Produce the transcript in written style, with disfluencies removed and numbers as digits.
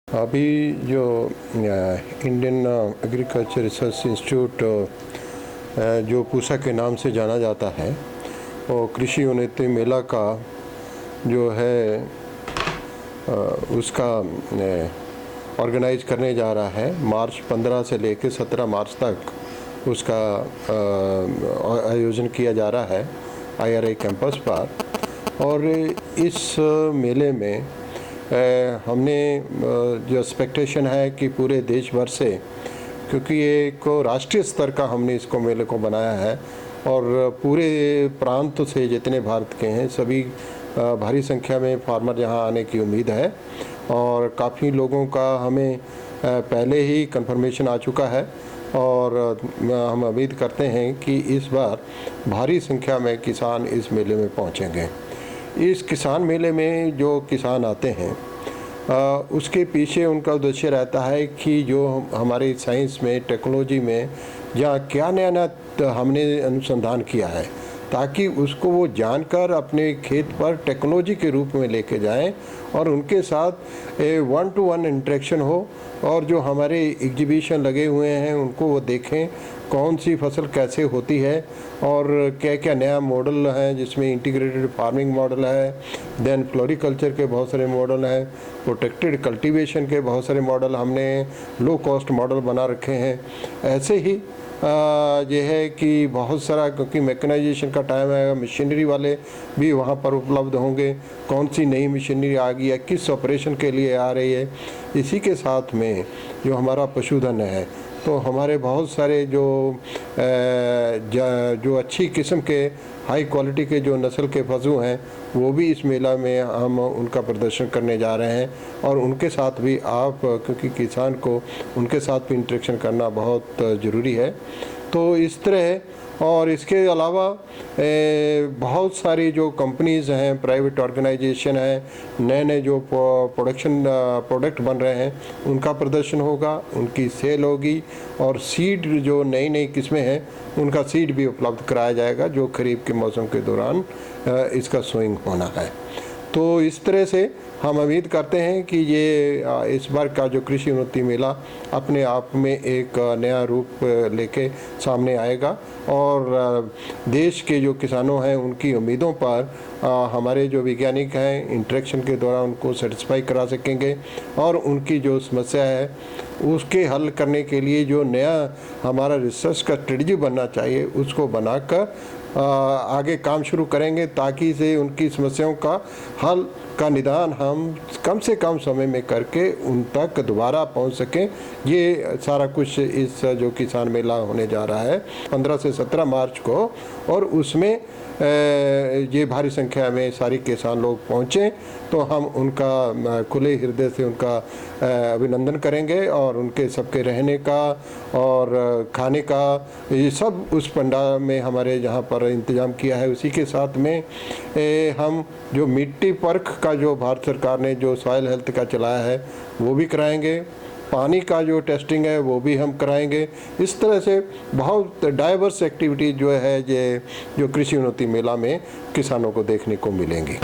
अभी जो Indian agriculture research institute जो पूसा के नाम से जाना जाता है, और कृषि उन्नति मेला का जो है उसका ऑर्गेनाइज करने जा रहा है। मार्च 15 से लेकर 17 मार्च तक उसका आयोजन किया जा रहा है IRI कैंपस पर। और इस मेले में हमने जो एक्सपेक्टेशन है कि पूरे देश भर से, क्योंकि ये को राष्ट्रीय स्तर का हमने इसको मेले को बनाया है और पूरे प्रांत से जितने भारत के हैं सभी भारी संख्या में फार्मर यहाँ आने की उम्मीद है। और काफ़ी लोगों का हमें पहले ही कंफर्मेशन आ चुका है और हम उम्मीद करते हैं कि इस बार भारी संख्या में किसान इस मेले में पहुँचेंगे। इस किसान मेले में जो किसान आते हैं उसके पीछे उनका उद्देश्य रहता है कि जो हमारी साइंस में, टेक्नोलॉजी में या क्या नया नया हमने अनुसंधान किया है, ताकि उसको वो जानकर अपने खेत पर टेक्नोलॉजी के रूप में लेके जाएं और उनके साथ 1-to-1 इंटरेक्शन हो। और जो हमारे एग्जीबिशन लगे हुए हैं उनको वो देखें कौन सी फसल कैसे होती है और क्या क्या नया मॉडल है, जिसमें इंटीग्रेटेड फार्मिंग मॉडल है, देन फ्लोरिकल्चर के बहुत सारे मॉडल हैं, प्रोटेक्टेड कल्टीवेशन के बहुत सारे मॉडल हमने लो कॉस्ट मॉडल बना रखे हैं। ऐसे ही ये है कि बहुत सारा, क्योंकि मैकेनाइजेशन का टाइम है, मशीनरी वाले भी वहाँ पर उपलब्ध होंगे, कौन सी नई मशीनरी आ गई है, किस ऑपरेशन के लिए आ रही है। इसी के साथ में जो हमारा पशुधन है, तो हमारे बहुत सारे जो अच्छी किस्म के हाई क्वालिटी के जो नस्ल के पशु हैं वो भी इस मेला में हम उनका प्रदर्शन करने जा रहे हैं। और उनके साथ भी आप, क्योंकि किसान को उनके साथ भी इंटरेक्शन करना बहुत ज़रूरी है। तो इस तरह, और इसके अलावा बहुत सारी जो कंपनीज़ हैं, प्राइवेट ऑर्गेनाइजेशन है, नए नए जो प्रोडक्ट बन रहे हैं उनका प्रदर्शन होगा, उनकी सेल होगी। और सीड जो नई नई किस्में हैं उनका सीड भी उपलब्ध कराया जाएगा, जो खरीफ के मौसम के दौरान इसका सोइंग होना है। तो इस तरह से हम उम्मीद करते हैं कि ये इस बार का जो कृषि उन्नति मेला अपने आप में एक नया रूप लेके सामने आएगा और देश के जो किसानों हैं उनकी उम्मीदों पर हमारे जो वैज्ञानिक हैं इंटरेक्शन के दौरान उनको सेटिस्फाई करा सकेंगे और उनकी जो समस्या है उसके हल करने के लिए जो नया हमारा रिसर्च का स्ट्रेटजी बनना चाहिए उसको बनाकर आगे काम शुरू करेंगे, ताकि से उनकी समस्याओं का हल का निदान हम कम से कम समय में करके उन तक दोबारा पहुंच सकें। ये सारा कुछ इस जो किसान मेला होने जा रहा है 15 से 17 मार्च को, और उसमें ये भारी संख्या में सारी किसान लोग पहुँचें तो हम उनका खुले हृदय से उनका अभिनंदन करेंगे और उनके सबके रहने का और खाने का ये सब उस पंडाल में हमारे जहाँ पर इंतज़ाम किया है। उसी के साथ में हम जो मिट्टी परख का जो भारत सरकार ने जो सॉइल हेल्थ का चलाया है वो भी कराएंगे, पानी का जो टेस्टिंग है वो भी हम कराएंगे। इस तरह से बहुत डाइवर्स एक्टिविटी जो है ये जो कृषि उन्नति मेला में किसानों को देखने को मिलेंगी।